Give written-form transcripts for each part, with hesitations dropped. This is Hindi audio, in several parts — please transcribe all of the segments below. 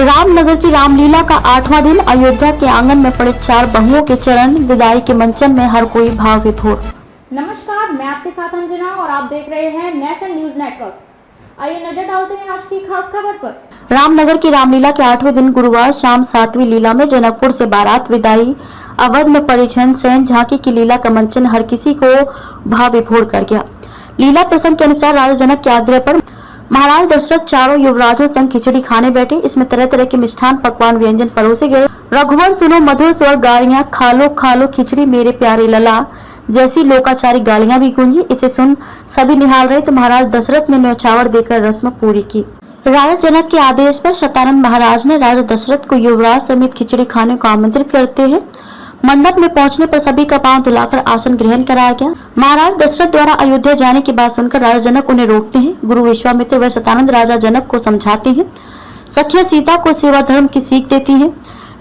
रामनगर की रामलीला का 8वां दिन अयोध्या के आंगन में पड़े 4 बहुओं के चरण विदाई के मंचन में हर कोई भाव विभोर। नमस्कार, मैं आपके साथ अंजना और आप देख रहे हैं नेशन न्यूज नेटवर्क। आइए नजर डालते हैं आज की खास खबर पर। रामनगर की रामलीला के 8वें दिन गुरुवार शाम 7वीं लीला में जनकपुर से बारात विदाई, अवध में पड़ी छंद सैन झांकी की लीला का मंचन हर किसी को भाव विभोर कर गया। लीला प्रसंग के अनुसार राजा जनक के आग्रह पर महाराज दशरथ चारों युवराजों संग खिचड़ी खाने बैठे। इसमें तरह तरह के मिष्ठान पकवान व्यंजन परोसे गए। रघुवर सुनो मधुर स्वर गालियां, खा लो खिचड़ी मेरे प्यारे लला जैसी लोकाचारी गालियां भी गूंजी। इसे सुन सभी निहाल रहे तो महाराज दशरथ ने न्यौछावर देकर रस्म पूरी की। राजा जनक के आदेश पर शतानंद महाराज ने राजा दशरथ को युवराज समेत खिचड़ी खाने को आमंत्रित करते हैं। मंडप में पहुंचने पर सभी का पांव धुलाकर आसन ग्रहण कराया गया। महाराज दशरथ द्वारा अयोध्या जाने की बात सुनकर राजा जनक उन्हें रोकते हैं। गुरु विश्वामित्र व शतानंद राजा जनक को समझाते हैं। सखिया सीता को सेवा धर्म की सीख देती हैं।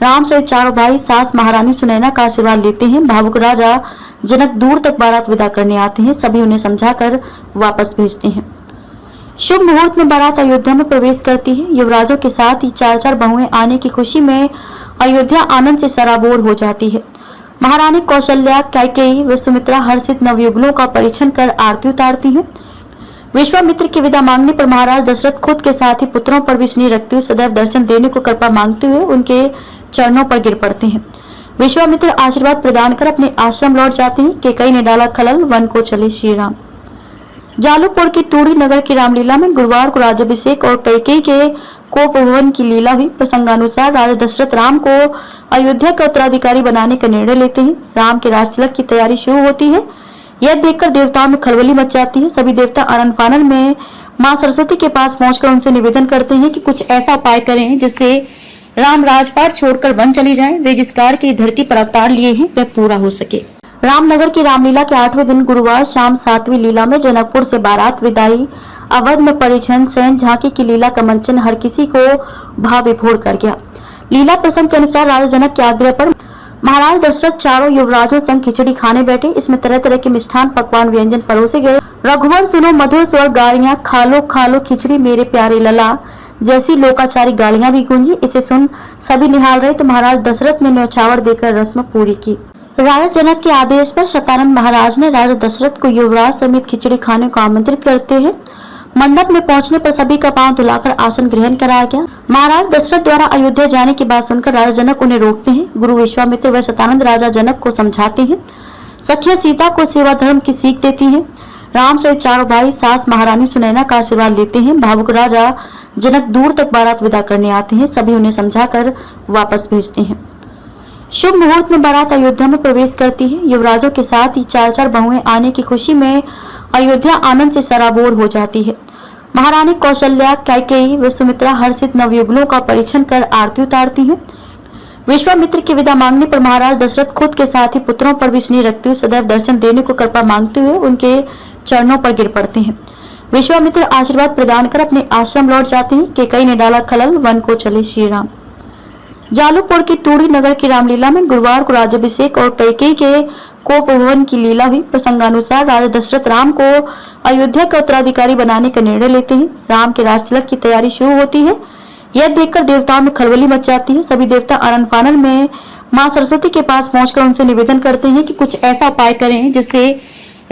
राम सहित चारों भाई सास महारानी सुनैना का आशीर्वाद लेते हैं। भावुक राजा जनक दूर तक बारात विदा करने आते हैं। सभी उन्हें समझाकर वापस भेजते हैं। शुभ मुहूर्त में बारात अयोध्या में प्रवेश करती है। युवराजों के साथ ही 4 बहुएं आने की खुशी में अयोध्या आनंद से सराबोर हो जाती है। महारानी कौशल्या, कैकेयी व सुमित्रा हर्षित नवयुगलों का परीक्षण कर आरती उतारती हैं। विश्वामित्र की विदा मांगने पर महाराज दशरथ खुद के साथ ही पुत्रों पर भी स्नेह रखते हुए सदैव दर्शन देने को कृपा मांगते हुए उनके चरणों पर गिर पड़ते हैं। विश्वामित्र आशीर्वाद प्रदान कर अपने आश्रम लौट जाते हैं। कैकेयी ने डाला खलल, वन को चले श्री राम। जालूपुर की टूड़ी नगर की रामलीला में गुरुवार को राज्याभिषेक और कैकेयी के कोपभवन की लीला हुई। प्रसंगानुसार राजा दशरथ राम को अयोध्या का उत्तराधिकारी बनाने का निर्णय लेते हैं। राम के राज तिलक की तैयारी शुरू होती है। यह देखकर देवताओं में खलबली मच जाती है। सभी देवता आनन फानन में मां सरस्वती के पास पहुंचकर उनसे निवेदन करते हैं कि कुछ ऐसा उपाय करें जिससे राम राजपाट छोड़कर वन चली जाए। वे जिस कार्य की धरती पर अवतार लिए हैं वह पूरा हो सके। रामनगर की रामलीला के 8वें दिन गुरुवार शाम 7वीं लीला में जनकपुर से बारात विदाई, अवध में पड़ी छंद सैन झांकी की लीला का मंचन हर किसी को भाव विभोर कर गया। लीला प्रसंग के अनुसार राजा जनक के आग्रह पर महाराज दशरथ चारों युवराजों संग खिचड़ी खाने बैठे। इसमें तरह तरह के मिष्ठान पकवान व्यंजन परोसे गए। रघुवर सुनो मधुर स्वर गालियां, खा लो खिचड़ी मेरे प्यारे लला जैसी लोकाचारी गालियां भी गूंजी। इसे सुन सभी निहाल रहे तो महाराज दशरथ ने न्यौछावर देकर रस्म पूरी की। राजा जनक के आदेश पर शतानंद महाराज ने राजा दशरथ को युवराज समेत खिचड़ी खाने को आमंत्रित करते हैं। मंडप में पहुंचने पर सभी का पांव धुलाकर आसन ग्रहण कराया गया। महाराज दशरथ द्वारा अयोध्या जाने की बात सुनकर राजा जनक उन्हें रोकते हैं। गुरु विश्वामित्र व शतानंद राजा जनक को समझाते हैं। सखिया सीता को सेवा धर्म की सीख देती हैं। राम सहित चारों भाई सास महारानी सुनैना का आशीर्वाद लेते हैं। भावुक राजा जनक दूर तक बारात विदा करने आते हैं। सभी उन्हें समझाकर वापस भेजते हैं। शुभ मुहूर्त में बारात अयोध्या में प्रवेश करती है। युवराजों के साथ ही 4 बहुएं आने की खुशी में अयोध्या आनंद से सराबोर हो जाती है। महारानी कौशल्या, कैकेयी व सुमित्रा हर्षित नवयुगलों का परीक्षण कर आरती उतारती हैं। विश्वामित्र की विदा मांगने पर महाराज दशरथ खुद के साथ ही पुत्रों पर भी स्नेह रखते हुए सदैव दर्शन देने को कृपा मांगते हुए उनके चरणों पर गिर पड़ते हैं। विश्वामित्र आशीर्वाद प्रदान कर अपने आश्रम लौट जाते हैं। कैकेयी ने डाला खलल, वन को चले श्री राम। जालूपुर की टूड़ी नगर की रामलीला में गुरुवार को राज्याभिषेक और कैकेयी के कोपभवन की लीला हुई। प्रसंगानुसार राजा दशरथ राम को अयोध्या का उत्तराधिकारी बनाने का निर्णय लेते हैं। राम के राज तिलक की तैयारी शुरू होती है। यह देखकर देवताओं में खलबली मच जाती है। सभी देवता आनन फानन में मां सरस्वती के पास पहुंचकर उनसे निवेदन करते हैं कि कुछ ऐसा उपाय करें जिससे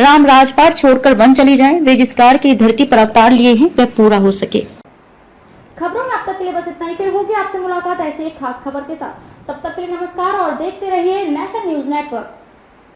राम राजपाट छोड़कर वन चली जाए। वे जिस कार्य की धरती पर अवतार लिए हैं वह पूरा हो सके। खबरों में अब तक के लिए बस इतना ही। फिर होगी आपसे मुलाकात ऐसी एक खास खबर के साथ। तब तक के लिए नमस्कार और देखते रहिए नेशन न्यूज नेटवर्क।